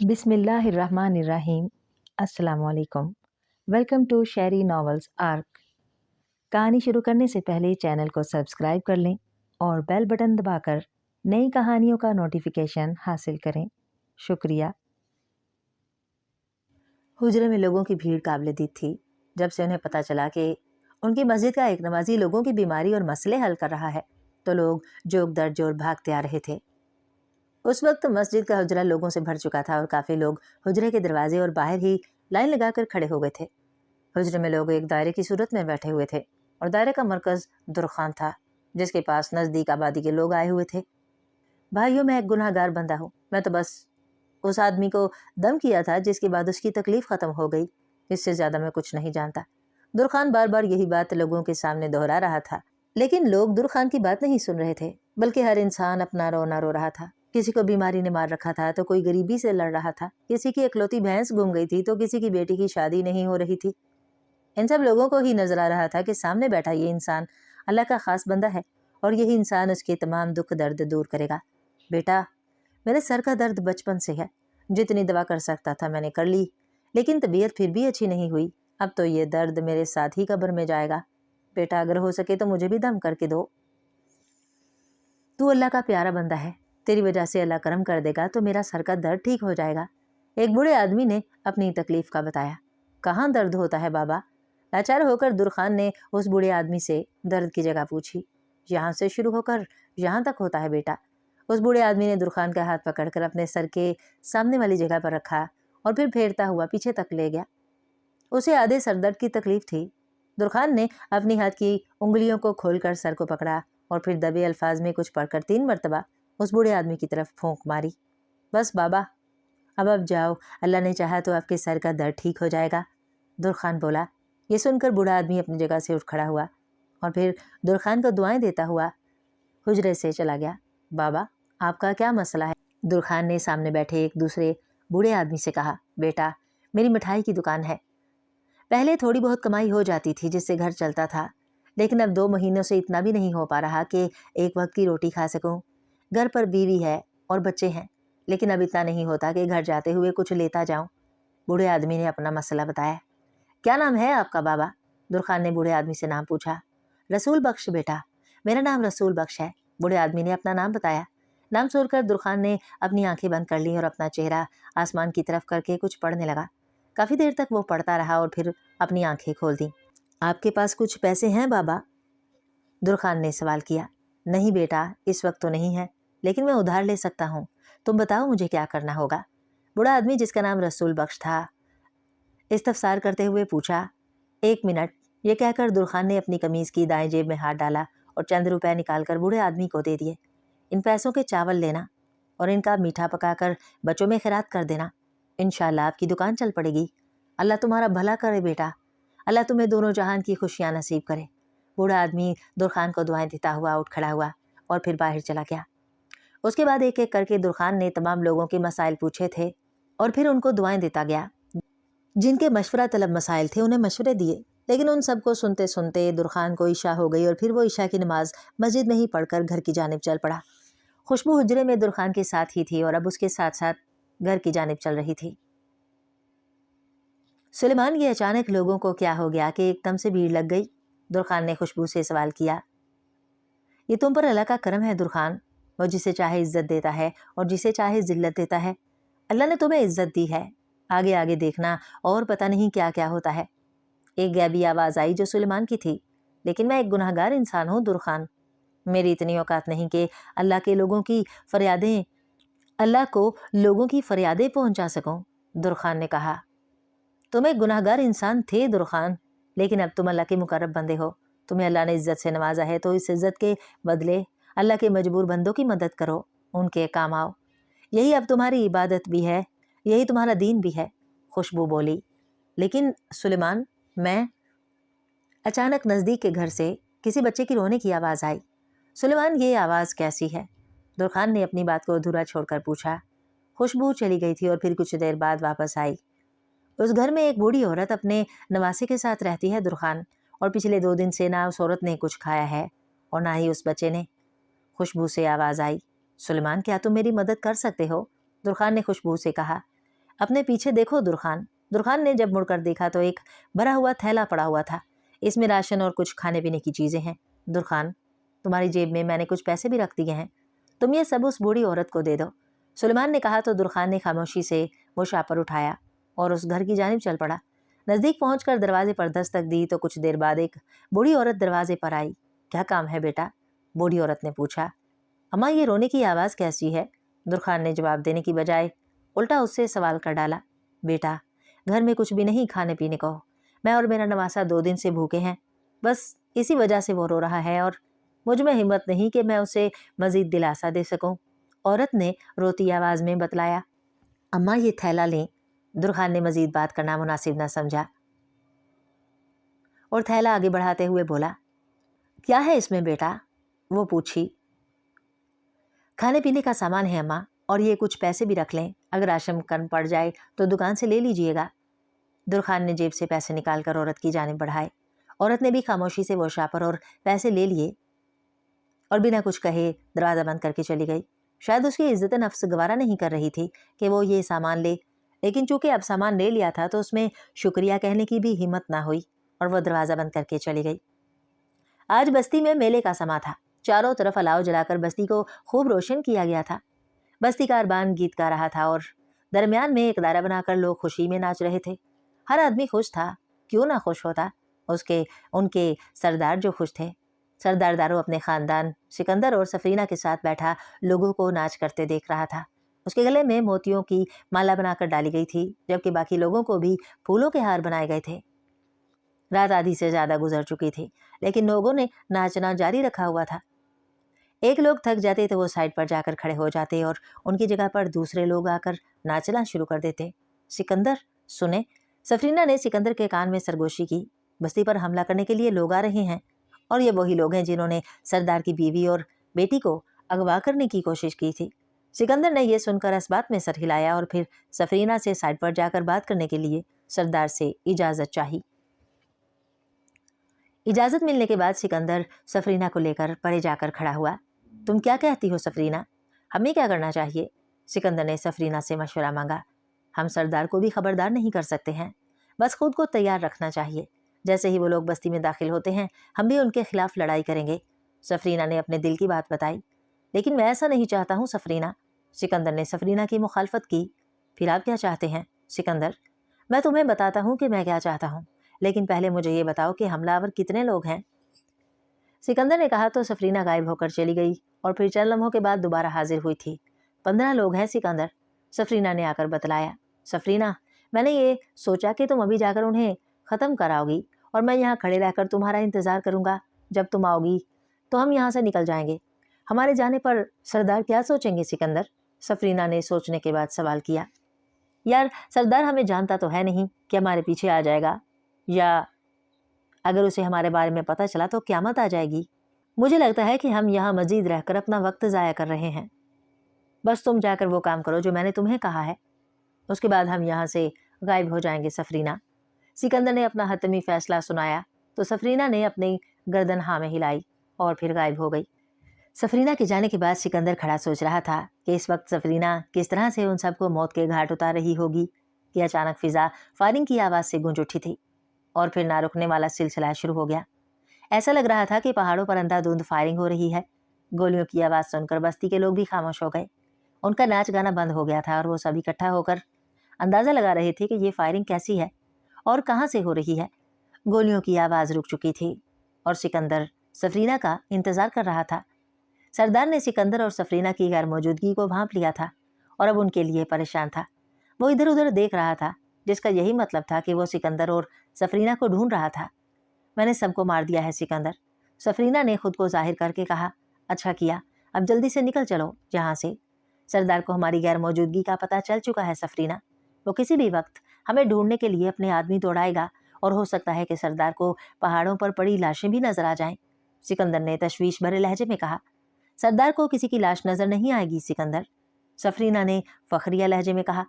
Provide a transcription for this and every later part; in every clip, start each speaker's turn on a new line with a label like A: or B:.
A: बिस्मिल्लाहिर्रहमानिर्रहीम। अस्सलाम वालेकुम। Welcome to Sheri novels arc. कहानी शुरू करने से पहले चैनल को सब्सक्राइब कर लें और बेल बटन दबाकर नई कहानियों का नोटिफिकेशन हासिल करें। शुक्रिया। हुजरे में लोगों की भीड़ काबिल-ए-दीद थी। जब से उन्हें पता चला कि उनकी मस्जिद का एक नमाजी लोगों की बीमारी और मसले हल कर रहा है तो लोग जोक दर जोर भागते आ रहे थे। उस वक्त मस्जिद का हुजरा लोगों से भर चुका था और काफ़ी लोग हुजरे के दरवाजे और बाहर ही लाइन लगाकर खड़े हो गए थे। हुजरे में लोग एक दायरे की सूरत में बैठे हुए थे और दायरे का मरकज़ दुरखान था, जिसके पास नज़दीक आबादी के लोग आए हुए थे। भाइयों, मैं एक गुनाहगार बंदा हूँ। मैं तो बस उस आदमी को दम किया था जिसके बाद उसकी तकलीफ ख़त्म हो गई। इससे ज़्यादा मैं कुछ नहीं जानता। दुरखान बार बार यही बात लोगों के सामने दोहरा रहा था, लेकिन लोग दुरखान की बात नहीं सुन रहे थे, बल्कि हर इंसान अपना रोना रो रहा था। किसी को बीमारी ने मार रखा था तो कोई गरीबी से लड़ रहा था, किसी की इकलौती भैंस गुम गई थी तो किसी की बेटी की शादी नहीं हो रही थी। इन सब लोगों को ही नजर आ रहा था कि सामने बैठा ये इंसान अल्लाह का खास बंदा है और यही इंसान उसके तमाम दुख दर्द दूर करेगा। बेटा, मेरे सर का दर्द बचपन से है। जितनी दवा कर सकता था मैंने कर ली, लेकिन तबीयत फिर भी अच्छी नहीं हुई। अब तो ये दर्द मेरे साथ ही कब्र में जाएगा। बेटा, अगर हो सके तो मुझे भी दम करके दो। तू अल्लाह का प्यारा बंदा है, तेरी वजह से अल्लाह करम कर देगा तो मेरा सर का दर्द ठीक हो जाएगा। एक बूढ़े आदमी ने अपनी तकलीफ का बताया। कहाँ दर्द होता है बाबा? लाचार होकर दुरखान ने उस बूढ़े आदमी से दर्द की जगह पूछी। यहाँ से शुरू होकर यहाँ तक होता है बेटा। उस बूढ़े आदमी ने दुरखान का हाथ पकड़कर अपने सर के सामने वाली जगह पर रखा और फिर फेरता हुआ पीछे तक ले गया। उसे आधे सरदर्द की तकलीफ थी। दुरखान ने अपनी हाथ की उंगलियों को खोलकर सर को पकड़ा और फिर दबे अल्फाज में कुछ पढ़कर 3 मरतबा उस बूढ़े आदमी की तरफ फूंक मारी। बस बाबा, अब जाओ, अल्लाह ने चाहा तो आपके सर का दर्द ठीक हो जाएगा। दुरखान बोला। ये सुनकर बूढ़ा आदमी अपनी जगह से उठ खड़ा हुआ और फिर दुरखान को दुआएं देता हुआ हुजरे से चला गया। बाबा, आपका क्या मसला है? दुरखान ने सामने बैठे एक दूसरे बूढ़े आदमी से कहा। बेटा, मेरी मिठाई की दुकान है। पहले थोड़ी बहुत कमाई हो जाती थी जिससे घर चलता था, लेकिन अब 2 महीनों से इतना भी नहीं हो पा रहा कि एक वक्त की रोटी खा सकूं। घर पर बीवी है और बच्चे हैं, लेकिन अब इतना नहीं होता कि घर जाते हुए कुछ लेता जाऊं। बूढ़े आदमी ने अपना मसला बताया। क्या नाम है आपका बाबा? दुरखान ने बूढ़े आदमी से नाम पूछा। रसूल बख्श बेटा, मेरा नाम रसूल बख्श है। बूढ़े आदमी ने अपना नाम बताया। नाम सुनकर दुरखान ने अपनी आंखें बंद कर ली और अपना चेहरा आसमान की तरफ करके कुछ पढ़ने लगा। काफ़ी देर तक वो पढ़ता रहा और फिर अपनी आंखें खोल दी। आपके पास कुछ पैसे हैं बाबा? दुरखान ने सवाल किया। नहीं बेटा, इस वक्त तो नहीं है, लेकिन मैं उधार ले सकता हूँ। तुम बताओ मुझे क्या करना होगा? बूढ़ा आदमी, जिसका नाम रसूल बख्श था, इस्तफसार करते हुए पूछा। 1 मिनट। ये कहकर दुरखान ने अपनी कमीज की दाएं जेब में हाथ डाला और चंद रुपए निकालकर बूढ़े आदमी को दे दिए। इन पैसों के चावल लेना और इनका मीठा पकाकर बच्चों में खैरात कर देना। इंशाल्लाह आपकी दुकान चल पड़ेगी। अल्लाह तुम्हारा भला करे बेटा। अल्लाह तुम्हें दोनों जहान की खुशियाँ नसीब करे। बूढ़ा आदमी दुरखान को दुआएं देता हुआ उठ खड़ा हुआ और फिर बाहर चला गया। उसके बाद एक एक करके दुरखान ने तमाम लोगों के मसाइल पूछे थे और फिर उनको दुआएं देता गया। जिनके मशवरा तलब मसाइल थे उन्हें मशवरे दिए, लेकिन उन सबको सुनते सुनते दुरखान को इशा हो गई और फिर वो इशा की नमाज मस्जिद में ही पढ़कर घर की जानिब चल पड़ा। खुशबू हुजरे में दुरखान के साथ ही थी और अब उसके साथ साथ घर की जानिब चल रही थी। सुलेमान, ये अचानक लोगों को क्या हो गया कि एकदम से भीड़ लग गई? दुरखान ने खुशबू से सवाल किया। ये तुम पर अल्लाह का करम है दुरखान। वो जिसे चाहे इज्जत देता है और जिसे चाहे जिल्लत देता है। अल्लाह ने तुम्हें इज्जत दी है, आगे आगे देखना और पता नहीं क्या क्या होता है। एक गैबी आवाज़ आई जो सुलेमान की थी। लेकिन मैं एक गुनाहगार इंसान हूँ दुरखान। मेरी इतनी औकात नहीं कि अल्लाह को लोगों की फरियादें पहुंचा सकूं। दुरखान ने कहा। तुम एक गुनाहगार इंसान थे दुरखान, लेकिन अब तुम अल्लाह के मुकर्रब बंदे हो। तुम्हें अल्लाह ने इज्जत से नवाजा है, तो इस इज्जत के बदले अल्लाह के मजबूर बंदों की मदद करो, उनके काम आओ। यही अब तुम्हारी इबादत भी है, यही तुम्हारा दीन भी है। खुशबू बोली। लेकिन सुलेमान, मैं अचानक नज़दीक के घर से किसी बच्चे की रोने की आवाज़ आई। सुलेमान, ये आवाज़ कैसी है? दुरखान ने अपनी बात को अधूरा छोड़कर पूछा। खुशबू चली गई थी और फिर कुछ देर बाद वापस आई। उस घर में एक बूढ़ी औरत अपने नवासे के साथ रहती है दुरखान, और पिछले 2 दिन से ना उस औरत ने कुछ खाया है और ना ही उस बच्चे ने। खुशबू से आवाज़ आई। सुलेमान, क्या तुम मेरी मदद कर सकते हो? दुरखान ने खुशबू से कहा। अपने पीछे देखो दुरखान। दुरखान ने जब मुड़कर देखा तो एक भरा हुआ थैला पड़ा हुआ था। इसमें राशन और कुछ खाने पीने की चीजें हैं। दुरखान, तुम्हारी जेब में मैंने कुछ पैसे भी रख दिए हैं, तुम ये सब उस बूढ़ी औरत को दे दो। सुलेमान ने कहा तो दुरखान ने खामोशी से वो शापर उठाया और उस घर की जानिब चल पड़ा। नज़दीक पहुंचकर दरवाजे पर दस्तक दी तो कुछ देर बाद एक बूढ़ी औरत दरवाजे पर आई। क्या काम है बेटा? बूढ़ी औरत ने पूछा। अम्मा, ये रोने की आवाज़ कैसी है? दुरखान ने जवाब देने की बजाय उल्टा उससे सवाल कर डाला। बेटा, घर में कुछ भी नहीं खाने पीने को। मैं और मेरा नवासा 2 दिन से भूखे हैं, बस इसी वजह से वो रो रहा है और मुझ में हिम्मत नहीं कि मैं उसे मजीद दिलासा दे सकूं। औरत ने रोती आवाज़ में बतलाया। अम्मा, ये थैला लें। दुरखान ने मजीद बात करना मुनासिब न समझा और थैला आगे बढ़ाते हुए बोला। क्या है इसमें बेटा? वो पूछी। खाने पीने का सामान है अम्मा, और ये कुछ पैसे भी रख लें, अगर राशन कम पड़ जाए तो दुकान से ले लीजिएगा। दुरखान ने जेब से पैसे निकालकर औरत की जानिब बढ़ाए। औरत ने भी खामोशी से वो शापर और पैसे ले लिए और बिना कुछ कहे दरवाज़ा बंद करके चली गई। शायद उसकी इज्जत नफ्स गवारा नहीं कर रही थी कि वो ये सामान ले, लेकिन चूंकि अब सामान ले लिया था तो उसमें शुक्रिया कहने की भी हिम्मत ना हुई और वह दरवाज़ा बंद करके चली गई। आज बस्ती में मेले का समा था। चारों तरफ अलाव जलाकर बस्ती को खूब रोशन किया गया था। बस्ती का अरबान गीत गा रहा था और दरमियान में एक दायरा बनाकर लोग खुशी में नाच रहे थे। हर आदमी खुश था, क्यों ना खुश होता। उनके सरदार जो खुश थे। सरदार दारो अपने खानदान सिकंदर और सफरीना के साथ बैठा लोगों को नाच करते देख रहा था। उसके गले में मोतियों की माला बनाकर डाली गई थी, जबकि बाकी लोगों को भी फूलों के हार बनाए गए थे। रात आधी से ज़्यादा गुजर चुकी थी, लेकिन लोगों ने नाचना जारी रखा हुआ था। एक लोग थक जाते तो वो साइड पर जाकर खड़े हो जाते और उनकी जगह पर दूसरे लोग आकर नाचना शुरू कर देते। सिकंदर, सुने। सफरीना ने सिकंदर के कान में सरगोशी की। बस्ती पर हमला करने के लिए लोग आ रहे हैं, और ये वही लोग हैं जिन्होंने सरदार की बीवी और बेटी को अगवा करने की कोशिश की थी। सिकंदर ने यह सुनकर इस बात में सर हिलाया और फिर सफरीना से साइड पर जाकर बात करने के लिए सरदार से इजाज़त चाही। इजाज़त मिलने के बाद सिकंदर सफरीना को लेकर परे जाकर खड़ा हुआ। तुम क्या कहती हो सफरीना? हमें क्या करना चाहिए? सिकंदर ने सफरीना से मशवरा मांगा। हम सरदार को भी खबरदार नहीं कर सकते हैं, बस खुद को तैयार रखना चाहिए। जैसे ही वो लोग बस्ती में दाखिल होते हैं, हम भी उनके खिलाफ लड़ाई करेंगे। सफरीना ने अपने दिल की बात बताई। लेकिन मैं ऐसा नहीं चाहता हूँ सफरीना। सिकंदर ने सफरीना की मुखालफत की। फिर आप क्या चाहते हैं? सिकंदर, मैं तुम्हें बताता हूँ कि मैं क्या चाहता हूँ, लेकिन पहले मुझे ये बताओ कि हमलावर कितने लोग हैं? सिकंदर ने कहा तो सफरीना गायब होकर चली गई और फिर चंद लम्हों के बाद दोबारा हाजिर हुई थी। 15 लोग हैं सिकंदर, सफरीना ने आकर बतलाया। सफरीना, मैंने ये सोचा कि तुम अभी जाकर उन्हें ख़त्म कराओगी और मैं यहाँ खड़े रहकर तुम्हारा इंतज़ार करूँगा। जब तुम आओगी तो हम यहाँ से निकल जाएंगे। हमारे जाने पर सरदार क्या सोचेंगे सिकंदर? सफरीना ने सोचने के बाद सवाल किया। यार, सरदार हमें जानता तो है नहीं कि हमारे पीछे आ जाएगा, या अगर उसे हमारे बारे में पता चला तो क़यामत आ जाएगी। मुझे लगता है कि हम यहाँ मज़ीद रहकर अपना वक्त ज़ाया कर रहे हैं। बस तुम जाकर वो काम करो जो मैंने तुम्हें कहा है, उसके बाद हम यहाँ से गायब हो जाएंगे सफरीना। सिकंदर ने अपना हतमी फैसला सुनाया तो सफरीना ने अपनी गर्दन हाँ में हिलाई और फिर गायब हो गई। सफरीना के जाने के बाद सिकंदर खड़ा सोच रहा था कि इस वक्त सफरीना किस तरह से उन सबको मौत के घाट उतार रही होगी कि अचानक फिजा फायरिंग की आवाज़ से गूंज उठी थी और फिर ना रुकने वाला सिलसिला शुरू हो गया। ऐसा लग रहा था कि पहाड़ों पर अंधाधुंध फायरिंग हो रही है। गोलियों की आवाज़ सुनकर बस्ती के लोग भी खामोश हो गए। उनका नाच गाना बंद हो गया था और वो सब इकट्ठा होकर अंदाज़ा लगा रहे थे कि ये फायरिंग कैसी है और कहाँ से हो रही है। गोलियों की आवाज़ रुक चुकी थी और सिकंदर सफरीना का इंतज़ार कर रहा था। सरदार ने सिकंदर और सफरीना की गैर मौजूदगी को भांप लिया था और अब उनके लिए परेशान था। वो इधर उधर देख रहा था, जिसका यही मतलब था कि वो सिकंदर और सफरीना को ढूंढ रहा था। मैंने सबको मार दिया है सिकंदर, सफरीना ने खुद को जाहिर करके कहा। अच्छा किया, अब जल्दी से निकल चलो यहाँ से। सरदार को हमारी गैर मौजूदगी का पता चल चुका है सफरीना। वो किसी भी वक्त हमें ढूंढने के लिए अपने आदमी दौड़ाएगा और हो सकता है कि सरदार को पहाड़ों पर पड़ी लाशें भी नजर आ जाएं। सिकंदर ने तशवीश भरे लहजे में कहा। सरदार को किसी की लाश नजर नहीं आएगी सिकंदर, सफरीना ने फखरिया लहजे में कहा।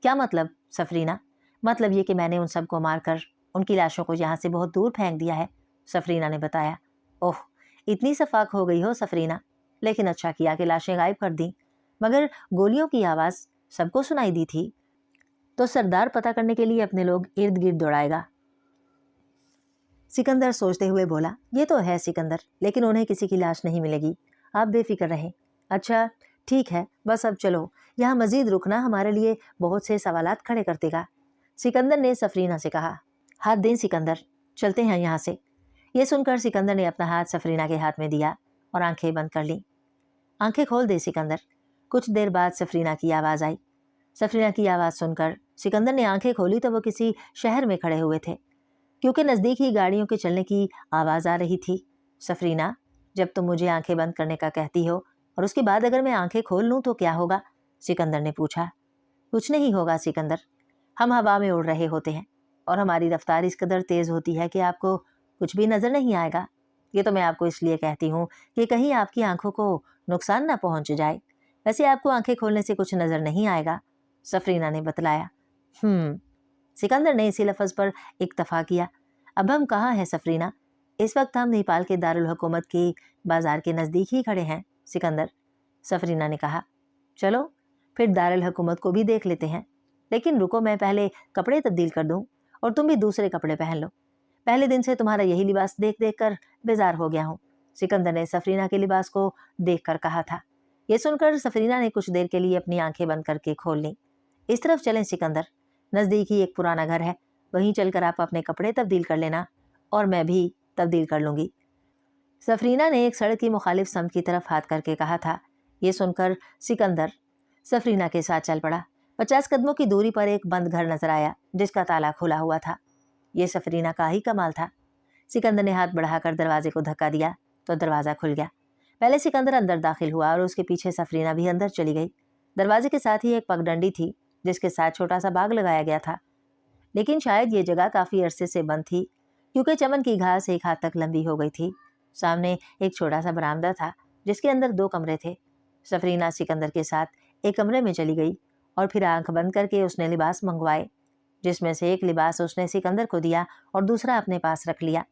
A: क्या मतलब सफरीना? मतलब ये कि मैंने उन सबको मारकर उनकी लाशों को यहाँ से बहुत दूर फेंक दिया है, सफरीना ने बताया। ओह, इतनी सफाक हो गई हो सफरीना, लेकिन अच्छा किया कि लाशें गायब कर दी, मगर गोलियों की आवाज़ सबको सुनाई दी थी। तो सरदार पता करने के लिए अपने लोग इर्द गिर्द दौड़ाएगा। सिकंदर सोचते हुए बोला, ये तो है सिकंदर, लेकिन उन्हें किसी की लाश नहीं मिलेगी, आप बेफिक्र रहें। अच्छा ठीक है, बस अब चलो, यहाँ मजीद रुकना हमारे लिए बहुत से सवालात खड़े कर देगा। सिकंदर ने सफरीना से कहा। हाथ दें सिकंदर, चलते हैं यहाँ से। ये सुनकर सिकंदर ने अपना हाथ सफरीना के हाथ में दिया और आंखें बंद कर लीं। आंखें खोल दे सिकंदर। कुछ देर बाद सफरीना की आवाज़ आई। सफरीना की आवाज़ सुनकर सिकंदर ने आंखें खोली तो वो किसी शहर में खड़े हुए थे, क्योंकि नज़दीक ही गाड़ियों के चलने की आवाज़ आ रही थी। सफरीना, जब तुम मुझे आंखें बंद करने का कहती हो और उसके बाद अगर मैं आंखें खोल लूँ तो क्या होगा? सिकंदर ने पूछा। कुछ नहीं होगा सिकंदर, हम हवा में उड़ रहे होते हैं और हमारी रफ्तार इस कदर तेज़ होती है कि आपको कुछ भी नज़र नहीं आएगा। ये तो मैं आपको इसलिए कहती हूँ कि कहीं आपकी आंखों को नुकसान ना पहुँच जाए। वैसे आपको आंखें खोलने से कुछ नज़र नहीं आएगा, सफरीना ने बतलाया। सिकंदर ने इसी लफ्ज़ पर इक्तफा किया। अब हम कहाँ हैं सफरीना? इस वक्त हम नेपाल के दारुल हुकूमत के बाजार के नज़दीक ही खड़े हैं सिकंदर, सफरीना ने कहा। चलो फिर दारुल हुकूमत को भी देख लेते हैं, लेकिन रुको, मैं पहले कपड़े तब्दील कर दूं और तुम भी दूसरे कपड़े पहन लो। पहले दिन से तुम्हारा यही लिबास देख देख कर बेजार हो गया हूँ, सिकंदर ने सफरीना के लिबास को देख कर कहा था। ये सुनकर सफरीना ने कुछ देर के लिए अपनी आंखें बंद करके खोल लीं। इस तरफ चलें सिकंदर, नज़दीक ही एक पुराना घर है, वहीं चलकर आप अपने कपड़े तब्दील कर लेना और मैं भी तब्दील कर लूँगी। सफरीना ने एक सड़क की मुखालिफ समत की तरफ हाथ करके कहा था। ये सुनकर सिकंदर सफरीना के साथ चल पड़ा। 50 कदमों की दूरी पर एक बंद घर नजर आया जिसका ताला खुला हुआ था। ये सफरीना का ही कमाल था। सिकंदर ने हाथ बढ़ाकर दरवाजे को धक्का दिया तो दरवाज़ा खुल गया। पहले सिकंदर अंदर दाखिल हुआ और उसके पीछे सफरीना भी अंदर चली गई। दरवाजे के साथ ही एक पगडंडी थी जिसके साथ छोटा सा बाग लगाया गया था, लेकिन शायद ये जगह काफ़ी अरसे से बंद थी क्योंकि चमन की घास एक हाथ तक लंबी हो गई थी। सामने एक छोटा सा बरामदा था जिसके अंदर 2 कमरे थे। सफरीना सिकंदर के साथ एक कमरे में चली गई और फिर आंख बंद करके उसने लिबास मंगवाए, जिसमें से एक लिबास उसने सिकंदर को दिया और दूसरा अपने पास रख लिया।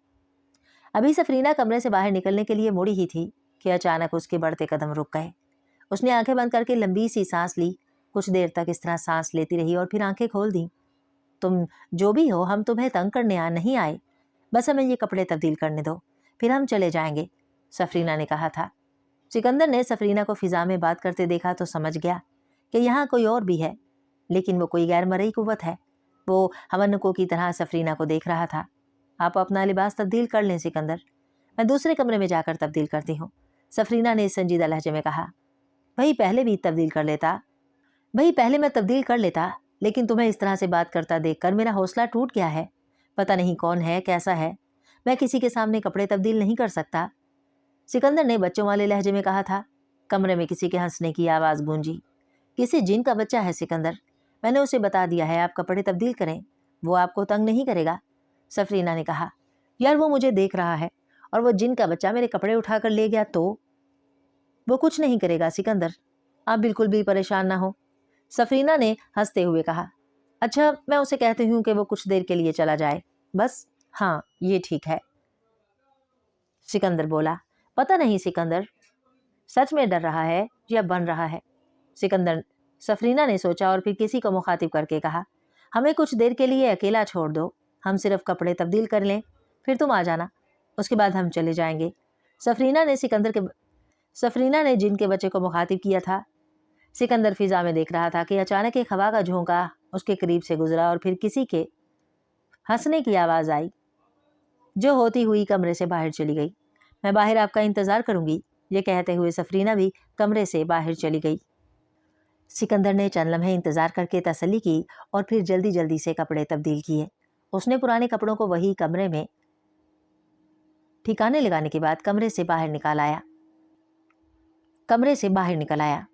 A: अभी सफरीना कमरे से बाहर निकलने के लिए मुड़ी ही थी कि अचानक उसके बढ़ते कदम रुक गए। उसने आंखें बंद करके लंबी सी सांस ली। कुछ देर तक इस तरह सांस लेती रही और फिर आंखें खोल दी। तुम जो भी हो, हम तुम्हें तंग करने नहीं आए, बस हमें ये कपड़े तब्दील करने दो, फिर हम चले जाएंगे, सफरीना ने कहा था। सिकंदर ने सफरीना को फिजा में बात करते देखा तो समझ गया कि यहाँ कोई और भी है, लेकिन वो कोई गैर मरई कुव्वत है। वो हमन्नुकों की तरह सफरीना को देख रहा था। आप अपना लिबास तब्दील कर लें सिकंदर, मैं दूसरे कमरे में जाकर तब्दील करती हूँ, सफरीना ने संजीदा लहजे में कहा। भाई पहले भी तब्दील कर लेता, भाई पहले मैं तब्दील कर लेता, लेकिन तुम्हें इस तरह से बात करता देखकर मेरा हौसला टूट गया है। पता नहीं कौन है, कैसा है, मैं किसी के सामने कपड़े तब्दील नहीं कर सकता, सिकंदर ने बच्चों वाले लहजे में कहा था। कमरे में किसी के हंसने की आवाज़ गूंजी। किसी जिन का बच्चा है सिकंदर, मैंने उसे बता दिया है आप कपड़े तब्दील करें, वो आपको तंग नहीं करेगा, सफरीना ने कहा। यार वो मुझे देख रहा है और वो जिन का बच्चा मेरे कपड़े उठाकर ले गया तो? वो कुछ नहीं करेगा सिकंदर, आप बिल्कुल भी परेशान ना हो, सफरीना ने हंसते हुए कहा। अच्छा मैं उसे कहती हूँ कि वो कुछ देर के लिए चला जाए बस। हाँ ये ठीक है, सिकंदर बोला। पता नहीं सिकंदर सच में डर रहा है या बन रहा है, सफरीना ने सोचा और फिर किसी को मुखातिब करके कहा। हमें कुछ देर के लिए अकेला छोड़ दो, हम सिर्फ कपड़े तब्दील कर लें, फिर तुम आ जाना, उसके बाद हम चले जाएंगे। सफरीना ने जिन के बच्चे को मुखातिब किया था। सिकंदर फिजा में देख रहा था कि अचानक एक हवा का झोंका उसके करीब से गुजरा और फिर किसी के हंसने की आवाज़ आई जो होती हुई कमरे से बाहर चली गई। मैं बाहर आपका इंतज़ार करूंगी, ये कहते हुए सफरीना भी कमरे से बाहर चली गई। सिकंदर ने चंद लम्हे इंतज़ार करके तसल्ली की और फिर जल्दी जल्दी से कपड़े तब्दील किए। उसने पुराने कपड़ों को वही कमरे में ठिकाने लगाने के बाद कमरे से बाहर निकल आया।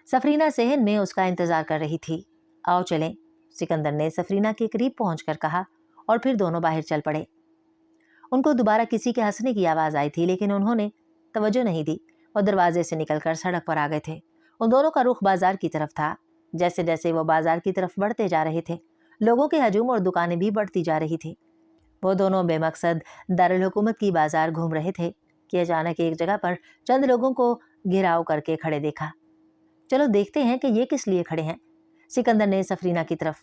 A: सफरीना सेहन में उसका इंतज़ार कर रही थी। आओ चलें, सिकंदर ने सफरीना के करीब पहुंचकर कहा और फिर दोनों बाहर चल पड़े। उनको दोबारा किसी के हंसने की आवाज़ आई थी, लेकिन उन्होंने तवज्जो नहीं दी और दरवाजे से निकलकर सड़क पर आ गए थे। उन दोनों का रुख बाजार की तरफ था। जैसे जैसे वो बाजार की तरफ बढ़ते जा रहे थे, लोगों के हजूम और दुकानें भी बढ़ती जा रही थी। वो दोनों बेमकसद दारुल हुकूमत की बाजार घूम रहे थे कि अचानक एक जगह पर चंद लोगों को घेराव करके खड़े देखा। चलो देखते हैं कि ये किस लिए खड़े हैं, सिकंदर ने सफरीना की तरफ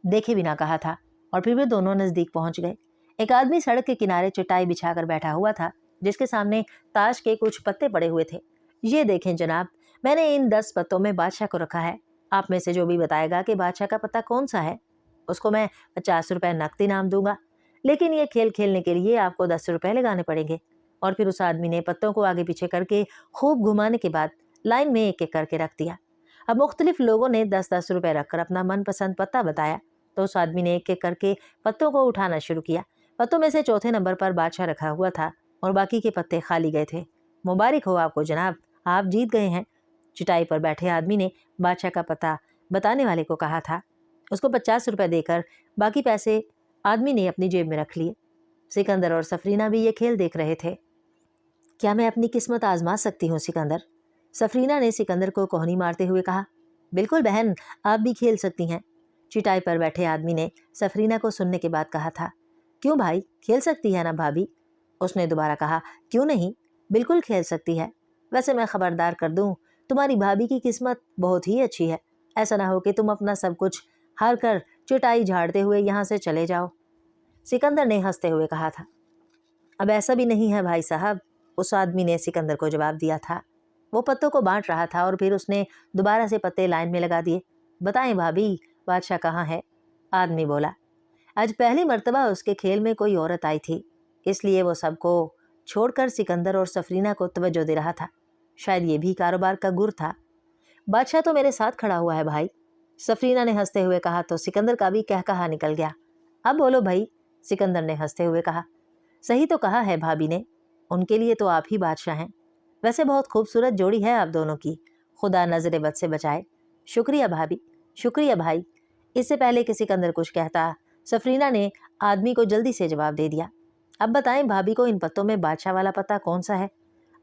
A: देखे बिना कहा था, और फिर वे दोनों नजदीक पहुंच गए। एक आदमी सड़क के किनारे चटाई बिछाकर बैठा हुआ था, जिसके सामने ताश के कुछ पत्ते पड़े हुए थे। ये देखें जनाब, मैंने इन 10 पत्तों में बादशाह को रखा है। आप में से जो भी बताएगा कि बादशाह का पत्ता कौन सा है, उसको मैं 50 रुपए नकद इनाम दूंगा। लेकिन ये खेल खेलने के लिए आपको 10 रुपए लगाने पड़ेंगे। और फिर उस आदमी ने पत्तों को आगे पीछे करके खूब घुमाने के बाद लाइन में एक एक करके रख दिया। अब मुख्तलिफ लोगों ने 10-10 रुपए रखकर अपना मनपसंद पत्ता बताया, तो उस आदमी ने एक एक करके पत्तों को उठाना शुरू किया। पत्तों में से चौथे नंबर पर बादशाह रखा हुआ था और बाकी के पत्ते खाली गए थे। मुबारक हो आपको जनाब, आप जीत गए हैं। चटाई पर बैठे आदमी ने बादशाह का पता बताने वाले को कहा था। उसको 50 रुपए देकर बाकी पैसे आदमी ने अपनी जेब में रख लिए। सिकंदर और सफरीना भी ये खेल देख रहे थे। क्या मैं अपनी किस्मत आजमा सकती हूँ सिकंदर? सफरीना ने सिकंदर को कोहनी मारते हुए कहा। बिल्कुल बहन, आप भी खेल सकती हैं। चटाई पर बैठे आदमी ने सफरीना को सुनने के बाद कहा था। क्यों भाई, खेल सकती है ना भाभी? उसने दोबारा कहा। क्यों नहीं, बिल्कुल खेल सकती है। वैसे मैं खबरदार कर दूं, तुम्हारी भाभी की किस्मत बहुत ही अच्छी है। ऐसा ना हो कि तुम अपना सब कुछ हार कर चटाई झाड़ते हुए यहाँ से चले जाओ। सिकंदर ने हंसते हुए कहा था। अब ऐसा भी नहीं है भाई साहब, उस आदमी ने सिकंदर को जवाब दिया था। वो पत्तों को बांट रहा था और फिर उसने दोबारा से पत्ते लाइन में लगा दिए। बताएं भाभी, बादशाह कहाँ है? आदमी बोला। आज पहली मर्तबा उसके खेल में कोई औरत आई थी, इसलिए वो सबको छोड़कर सिकंदर और सफरीना को तवज्जो दे रहा था। शायद ये भी कारोबार का गुर था। बादशाह तो मेरे साथ खड़ा हुआ है भाई, सफरीना ने हंसते हुए कहा, तो सिकंदर का भी कहकहा निकल गया। अब बोलो भाई, सिकंदर ने हंसते हुए कहा। सही तो कहा है भाभी ने, उनके लिए तो आप ही बादशाह हैं। वैसे बहुत खूबसूरत जोड़ी है आप दोनों की, खुदा नजर बद से बचाए। शुक्रिया भाभी, शुक्रिया भाई। इससे पहले कि सिकंदर कुछ कहता, सफरीना ने आदमी को जल्दी से जवाब दे दिया। अब बताएं भाभी को इन पत्तों में बादशाह वाला पत्ता कौन सा है?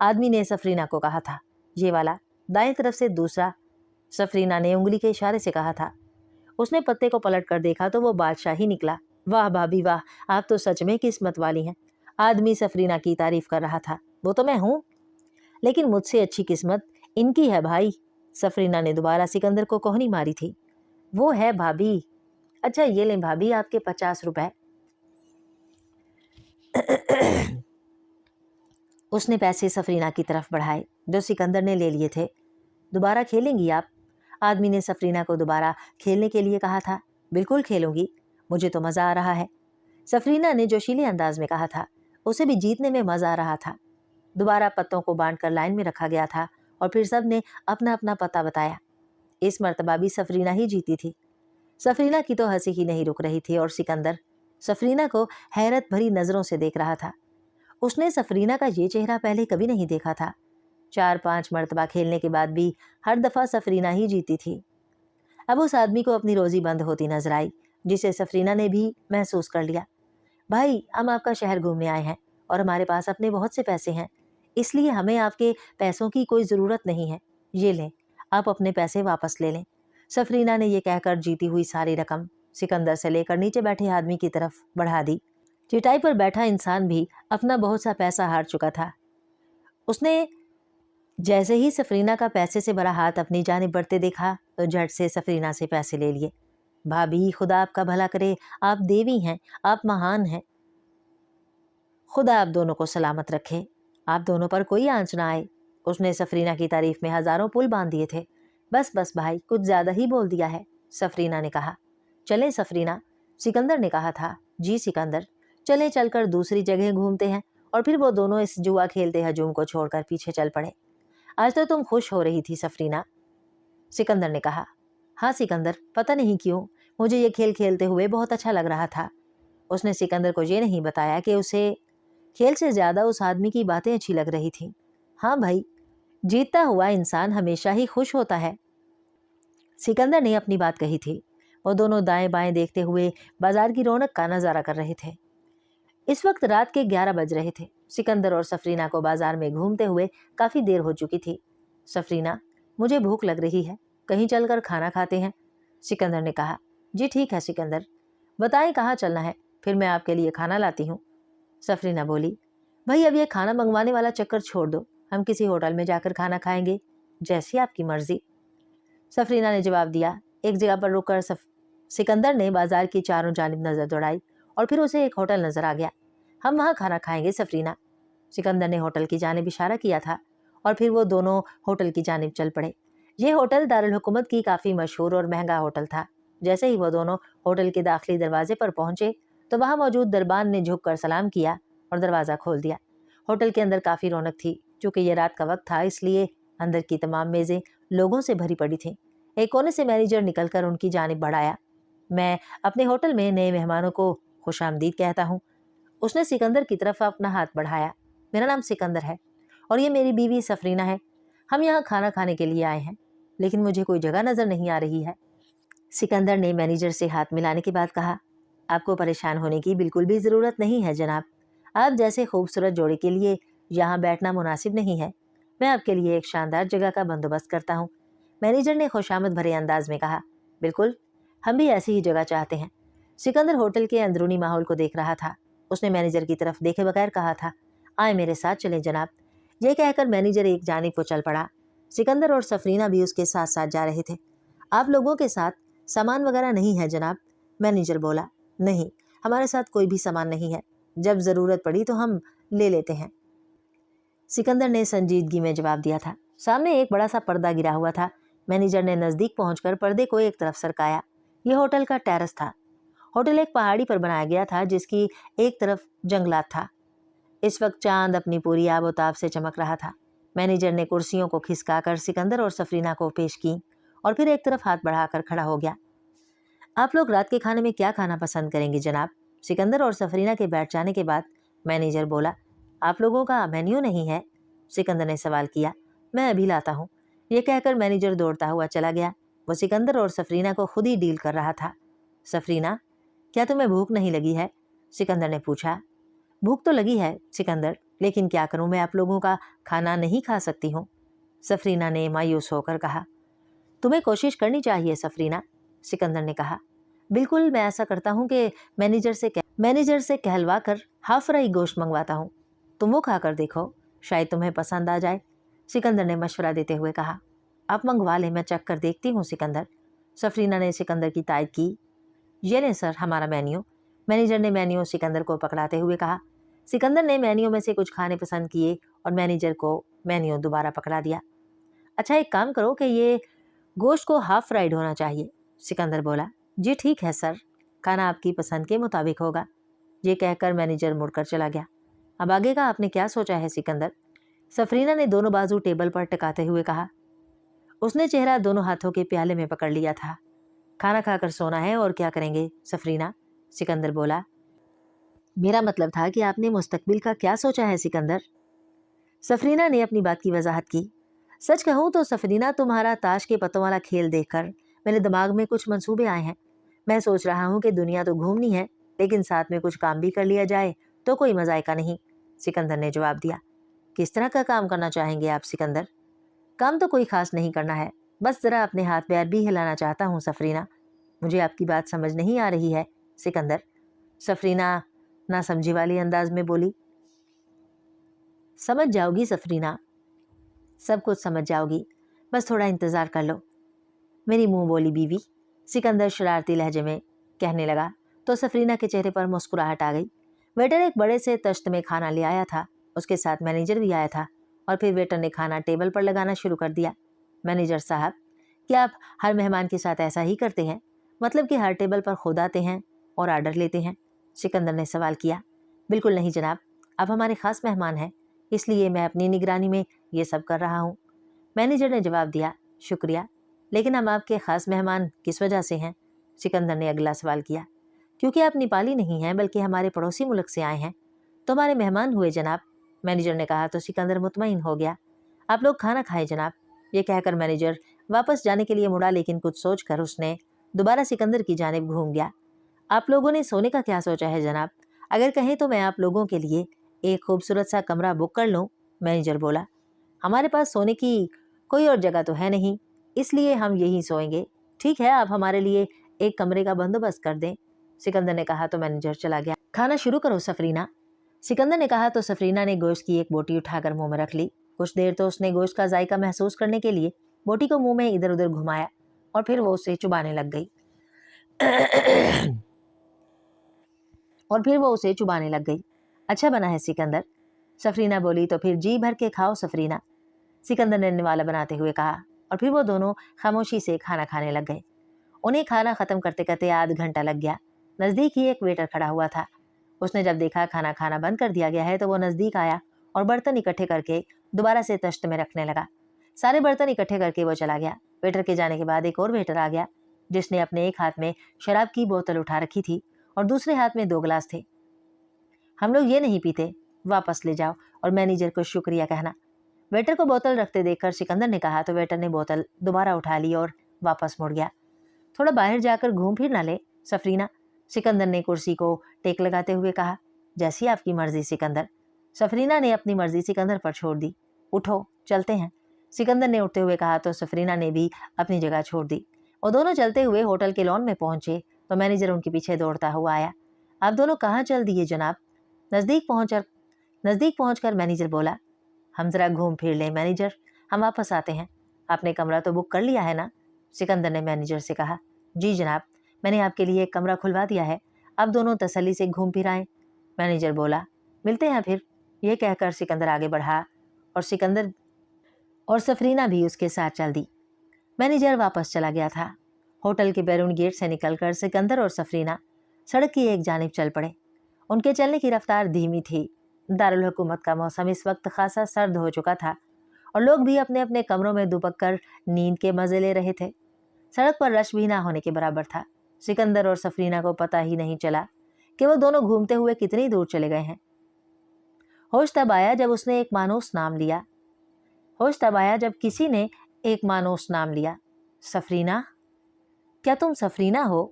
A: आदमी ने सफरीना को कहा था। ये वाला, दाएं तरफ से दूसरा। सफरीना ने उंगली के इशारे से कहा था। उसने पत्ते को पलट कर देखा तो वो बादशाह ही निकला। वाह भाभी वाह, आप तो सच में किस्मत वाली हैं। आदमी सफरीना की तारीफ कर रहा था। वो तो मैं हूँ, लेकिन मुझसे अच्छी किस्मत इनकी है भाई। सफरीना ने दोबारा सिकंदर को कोहनी मारी थी। वो है भाभी। अच्छा ये लें भाभी आपके 50 रुपए। उसने पैसे सफरीना की तरफ बढ़ाए जो सिकंदर ने ले लिए थे। दोबारा खेलेंगी आप? आदमी ने सफरीना को दोबारा खेलने के लिए कहा था। बिल्कुल खेलूंगी, मुझे तो मजा आ रहा है, सफरीना ने जोशीले अंदाज में कहा था। उसे भी जीतने में मजा आ रहा था। दोबारा पत्तों को बांटकर लाइन में रखा गया था और फिर सब ने अपना अपना पता बताया। इस मर्तबा भी सफरीना ही जीती थी। सफरीना की तो हंसी ही नहीं रुक रही थी और सिकंदर सफरीना को हैरत भरी नजरों से देख रहा था। उसने सफरीना का ये चेहरा पहले कभी नहीं देखा था। 4-5 मर्तबा खेलने के बाद भी हर दफा सफरीना ही जीती थी। अब उस आदमी को अपनी रोजी बंद होती नजर आई, जिसे सफरीना ने भी महसूस कर लिया। भाई, हम आपका शहर घूमने आए हैं और हमारे पास अपने बहुत से पैसे हैं, इसलिए हमें आपके पैसों की कोई ज़रूरत नहीं है। ये लें, आप अपने पैसे वापस ले लें। सफरीना ने यह कहकर जीती हुई सारी रकम सिकंदर से लेकर नीचे बैठे आदमी की तरफ बढ़ा दी। चटाई पर बैठा इंसान भी अपना बहुत सा पैसा हार चुका था। उसने जैसे ही सफरीना का पैसे से भरा हाथ अपनी जानिब बढ़ते देखा तो झट से सफरीना से पैसे ले लिए। भाभी, खुदा आपका भला करे, आप देवी हैं, आप महान हैं। खुदा आप दोनों को सलामत रखे, आप दोनों पर कोई आंच ना आए। उसने सफरीना की तारीफ में हजारों पुल बांध दिए थे। बस बस भाई, कुछ ज्यादा ही बोल दिया है, सफरीना ने कहा। चलें सफरीना, सिकंदर ने कहा था। जी सिकंदर, चलें, चलकर दूसरी जगह घूमते हैं। और फिर वो दोनों इस जुआ खेलते हजूम को छोड़कर पीछे चल पड़े। आज तो तुम खुश हो रही थी सफरीना, सिकंदर ने कहा। हाँ सिकंदर, पता नहीं क्यों मुझे ये खेल खेलते हुए बहुत अच्छा लग रहा था। उसने सिकंदर को ये नहीं बताया कि उसे खेल से ज्यादा उस आदमी की बातें अच्छी लग रही थी। हाँ भाई, जीतता हुआ इंसान हमेशा ही खुश होता है, सिकंदर ने अपनी बात कही थी। वो दोनों दाएं बाएं देखते हुए बाजार की रौनक का नजारा कर रहे थे। इस वक्त रात के 11 बज रहे थे। सिकंदर और सफरीना को बाजार में घूमते हुए काफी देर हो चुकी थी। सफरीना, मुझे भूख लग रही है, कहीं चलकर खाना खाते हैं, सिकंदर ने कहा। जी ठीक है सिकंदर, बताएं कहाँ चलना है, फिर मैं आपके लिए खाना लाती हूँ। सफरीना बोली। भाई अब ये खाना मंगवाने वाला चक्कर छोड़ दो, हम किसी होटल में जाकर खाना खाएंगे, जैसी आपकी मर्जी, सफरीना ने जवाब दिया। एक जगह पर रुककर सिकंदर ने बाजार की चारों जानिब नजर दौड़ाई और फिर उसे एक होटल नजर आ गया। हम वहाँ खाना खाएंगे सफरीना। सिकंदर ने होटल की जानिब इशारा किया था और फिर वो दोनों होटल की जानिब चल पड़े। ये होटल दारुल हुकूमत की काफ़ी मशहूर और महंगा होटल था। जैसे ही वो दोनों होटल के दाखिली दरवाजे पर पहुंचे तो वहाँ मौजूद दरबान ने झुककर सलाम किया और दरवाज़ा खोल दिया। होटल के अंदर काफ़ी रौनक थी। चूँकि ये रात का वक्त था इसलिए अंदर की तमाम मेज़ें लोगों से भरी पड़ी थीं। एक कोने से मैनेजर निकलकर उनकी जानिब बढ़ाया। मैं अपने होटल में नए मेहमानों को खुशामदीद कहता हूँ। उसने सिकंदर की तरफ अपना हाथ बढ़ाया। मेरा नाम सिकंदर है और ये मेरी बीवी सफरीना है। हम यहाँ खाना खाने के लिए आए हैं, लेकिन मुझे कोई जगह नज़र नहीं आ रही है। सिकंदर ने मैनेजर से हाथ मिलाने के बाद कहा, आपको परेशान होने की बिल्कुल भी ज़रूरत नहीं है जनाब। आप जैसे खूबसूरत जोड़े के लिए यहाँ बैठना मुनासिब नहीं है। मैं आपके लिए एक शानदार जगह का बंदोबस्त करता हूँ। मैनेजर ने खुशामद भरे अंदाज में कहा, बिल्कुल, हम भी ऐसी ही जगह चाहते हैं। सिकंदर होटल के अंदरूनी माहौल को देख रहा था। उसने मैनेजर की तरफ देखे बगैर कहा था, आए मेरे साथ चलें जनाब। ये कहकर मैनेजर एक जानिब को चल पड़ा। सिकंदर और सफरीना भी उसके साथ साथ जा रहे थे। आप लोगों के साथ सामान वगैरह नहीं है जनाब? मैनेजर बोला, नहीं, हमारे साथ कोई भी सामान नहीं है। जब ज़रूरत पड़ी तो हम ले लेते हैं। सिकंदर ने संजीदगी में जवाब दिया था। सामने एक बड़ा सा पर्दा गिरा हुआ था। मैनेजर ने नज़दीक पहुंचकर पर्दे को एक तरफ सरकाया। यह होटल का टेरेस था। होटल एक पहाड़ी पर बनाया गया था जिसकी एक तरफ जंगलात था। इस वक्त चांद अपनी पूरी आबोताब से चमक रहा था। मैनेजर ने कुर्सियों को खिसकाकर सिकंदर और सफरीना को पेश की और फिर एक तरफ हाथ बढ़ाकर खड़ा हो गया। आप लोग रात के खाने में क्या खाना पसंद करेंगे जनाब? सिकंदर और सफरीना के बैठ जाने के बाद मैनेजर बोला, आप लोगों का मेन्यू नहीं है? सिकंदर ने सवाल किया। मैं अभी लाता हूँ। ये कहकर मैनेजर दौड़ता हुआ चला गया। वो सिकंदर और सफरीना को खुद ही डील कर रहा था। सफरीना, क्या तुम्हें भूख नहीं लगी है? सिकंदर ने पूछा। भूख तो लगी है सिकंदर, लेकिन क्या करूं, मैं आप लोगों का खाना नहीं खा सकती हूँ। सफरीना ने मायूस होकर कहा। तुम्हें कोशिश करनी चाहिए सफरीना, सिकंदर ने कहा। बिल्कुल, मैं ऐसा करता हूँ कि मैनेजर से कहलवा कर हाफ फ्राई गोश्त मंगवाता हूँ। तुम वो खाकर देखो, शायद तुम्हें पसंद आ जाए, सिकंदर ने मशवरा देते हुए कहा। आप मंगवा लें, मैं चख कर देखती हूँ सिकंदर। सफरीना ने सिकंदर की तायद की। ये लें सर हमारा मेन्यू। मैनेजर ने मेन्यू सिकंदर को पकड़ाते हुए कहा। सिकंदर ने मेन्यू में से कुछ खाने पसंद किए और मैनेजर को मेन्यू दोबारा पकड़ा दिया। अच्छा, एक काम करो कि ये गोश्त को हाफ फ्राइड होना चाहिए, सिकंदर बोला। जी ठीक है सर, खाना आपकी पसंद के मुताबिक होगा। ये कहकर मैनेजर मुड़कर चला गया। अब आगे का आपने क्या सोचा है सिकंदर? सफरीना ने दोनों बाजू टेबल पर टिकाते हुए कहा। उसने चेहरा दोनों हाथों के प्याले में पकड़ लिया था। खाना खाकर सोना है, और क्या करेंगे सफरीना? सिकंदर बोला। मेरा मतलब था कि आपने मुस्तकबिल का क्या सोचा है सिकंदर? सफरीना ने अपनी बात की वजाहत की। सच कहूँ तो सफरीना, तुम्हारा ताश के पत्तों वाला खेल देखकर मेरे दिमाग में कुछ मंसूबे आए हैं। मैं सोच रहा हूँ कि दुनिया तो घूमनी है, लेकिन साथ में कुछ काम भी कर लिया जाए तो कोई मजायका नहीं, सिकंदर ने जवाब दिया। किस तरह का काम करना चाहेंगे आप सिकंदर? काम तो कोई खास नहीं करना है, बस जरा अपने हाथ पैर भी हिलाना चाहता हूँ सफरीना। मुझे आपकी बात समझ नहीं आ रही है सिकंदर, सफरीना नासमझी वाली अंदाज में बोली। समझ जाओगी सफरीना, सब कुछ समझ जाओगी, बस थोड़ा इंतज़ार कर लो, मेरी मुंह बोली बीवी, सिकंदर शरारती लहजे में कहने लगा तो सफरीना के चेहरे पर मुस्कुराहट आ गई। वेटर एक बड़े से तश्त में खाना ले आया था। उसके साथ मैनेजर भी आया था और फिर वेटर ने खाना टेबल पर लगाना शुरू कर दिया। मैनेजर साहब, क्या आप हर मेहमान के साथ ऐसा ही करते हैं? मतलब कि हर टेबल पर खुद आते हैं और आर्डर लेते हैं? सिकंदर ने सवाल किया। बिल्कुल नहीं जनाब, आप हमारे ख़ास मेहमान हैं, इसलिए मैं अपनी निगरानी में ये सब कर रहा हूँ, मैनेजर ने जवाब दिया। शुक्रिया, लेकिन हम आपके ख़ास मेहमान किस वजह से हैं? सिकंदर ने अगला सवाल किया। क्योंकि आप नेपाली नहीं हैं, बल्कि हमारे पड़ोसी मुल्क से आए हैं, तो हमारे मेहमान हुए जनाब, मैनेजर ने कहा तो सिकंदर मुतमईन हो गया। आप लोग खाना खाए जनाब, ये कहकर मैनेजर वापस जाने के लिए मुड़ा, लेकिन कुछ सोचकर उसने दोबारा सिकंदर की जानिब घूम गया। आप लोगों ने सोने का क्या सोचा है जनाब? अगर कहें तो मैं आप लोगों के लिए एक खूबसूरत सा कमरा बुक कर लूँ, मैनेजर बोला। हमारे पास सोने की कोई और जगह तो है नहीं, इसलिए हम यहीं सोएंगे। ठीक है, आप हमारे लिए एक कमरे का बंदोबस्त कर दें, सिकंदर ने कहा तो मैनेजर चला गया। खाना शुरू करो सफरीना, सिकंदर ने कहा तो सफरीना ने गोश्त की एक बोटी उठाकर मुंह में रख ली। कुछ देर तो उसने गोश्त का जायका महसूस करने के लिए बोटी को मुंह में इधर उधर घुमाया और फिर वो उसे चुबाने लग गई। اور پھر وہ اسے چبانے لگ گئی۔ اچھا بنا ہے سکندر، سفرینہ بولی۔ تو پھر جی بھر کے کھاؤ سفرینہ، سکندر نے نوالا بناتے ہوئے کہا، اور پھر وہ دونوں خاموشی سے کھانا کھانے لگ گئے۔ انہیں کھانا ختم کرتے کرتے آدھ گھنٹہ لگ گیا۔ نزدیک ہی ایک ویٹر کھڑا ہوا تھا۔ اس نے جب دیکھا کھانا کھانا بند کر دیا گیا ہے تو وہ نزدیک آیا اور برتن اکٹھے کر کے دوبارہ سے تشت میں رکھنے لگا۔ سارے برتن اکٹھے کر کے وہ چلا گیا۔ ویٹر کے جانے کے بعد ایک اور ویٹر آ گیا جس نے اپنے ایک ہاتھ میں شراب کی بوتل اٹھا رکھی تھی اور دوسرے ہاتھ میں 2 گلاس تھے۔ ہم لوگ یہ نہیں پیتے، واپس لے جاؤ اور مینیجر کو شکریہ کہنا۔ ویٹر کو بوتل رکھتے دیکھ کر سکندر نے کہا تو ویٹر نے بوتل دوبارہ اٹھا لی اور واپس مڑ گیا۔ تھوڑا باہر جا کر گھوم پھر نہ لے سفرینہ، سکندر نے کرسی کو ٹیک لگاتے ہوئے کہا۔ جیسی آپ کی مرضی سکندر، سفرینہ نے اپنی مرضی سکندر پر چھوڑ دی۔ اٹھو چلتے ہیں، سکندر نے اٹھتے ہوئے کہا تو سفرینہ نے بھی اپنی جگہ چھوڑ دی۔ وہ دونوں چلتے ہوئے ہوٹل کے لان میں پہنچے تو مینیجر ان کے پیچھے دوڑتا ہوا آیا۔ آپ دونوں کہاں چل دیے جناب؟ نزدیک پہنچ کر مینیجر بولا۔ ہم ذرا گھوم پھر لیں مینیجر، ہم واپس آتے ہیں۔ آپ نے کمرہ تو بک کر لیا ہے نا؟ سکندر نے مینیجر سے کہا۔ جی جناب، میں نے آپ کے لیے ایک کمرہ کھلوا دیا ہے، آپ دونوں تسلی سے گھوم پھر آئیں۔ مینیجر بولا۔ ملتے ہیں پھر۔ یہ کہہ کر سکندر آگے بڑھا اور سفرینہ بھی اس کے ساتھ چل دی۔ مینیجر واپس چلا گیا تھا۔ ہوٹل کے بیرون گیٹ سے نکل کر سکندر اور سفرینہ سڑک کی ایک جانب چل پڑے۔ ان کے چلنے کی رفتار دھیمی تھی۔ دارالحکومت کا موسم اس وقت خاصا سرد ہو چکا تھا اور لوگ بھی اپنے اپنے کمروں میں دبک کر نیند کے مزے لے رہے تھے۔ سڑک پر رش بھی نہ ہونے کے برابر تھا۔ سکندر اور سفرینہ کو پتہ ہی نہیں چلا کہ وہ دونوں گھومتے ہوئے کتنی دور چلے گئے ہیں۔ ہوش تب آیا جب کسی نے ایک مانوس نام لیا۔ سفرینہ، کیا تم سفرینہ ہو؟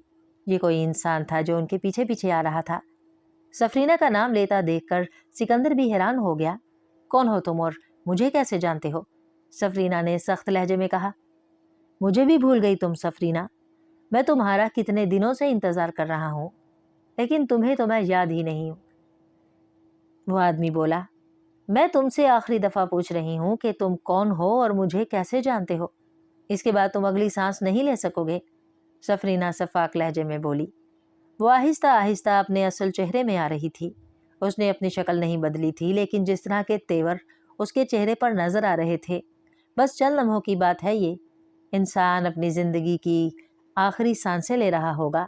A: یہ کوئی انسان تھا جو ان کے پیچھے پیچھے آ رہا تھا۔ سفرینہ کا نام لیتا دیکھ کر سکندر بھی حیران ہو گیا۔ کون ہو تم اور مجھے کیسے جانتے ہو؟ سفرینہ نے سخت لہجے میں کہا۔ مجھے بھی بھول گئی تم سفرینہ، میں تمہارا کتنے دنوں سے انتظار کر رہا ہوں، لیکن تمہیں تو میں یاد ہی نہیں ہوں۔ وہ آدمی بولا۔ میں تم سے آخری دفعہ پوچھ رہی ہوں کہ تم کون ہو اور مجھے کیسے جانتے ہو، اس کے بعد تم اگلی سانس نہیں لے سکو گے، سفرینہ شفاق لہجے میں بولی۔ وہ آہستہ آہستہ اپنے اصل چہرے میں آ رہی تھی۔ اس نے اپنی شکل نہیں بدلی تھی، لیکن جس طرح کے تیور اس کے چہرے پر نظر آ رہے تھے، بس چند لمحوں کی بات ہے یہ۔ انسان اپنی زندگی کی آخری سانسیں لے رہا ہوگا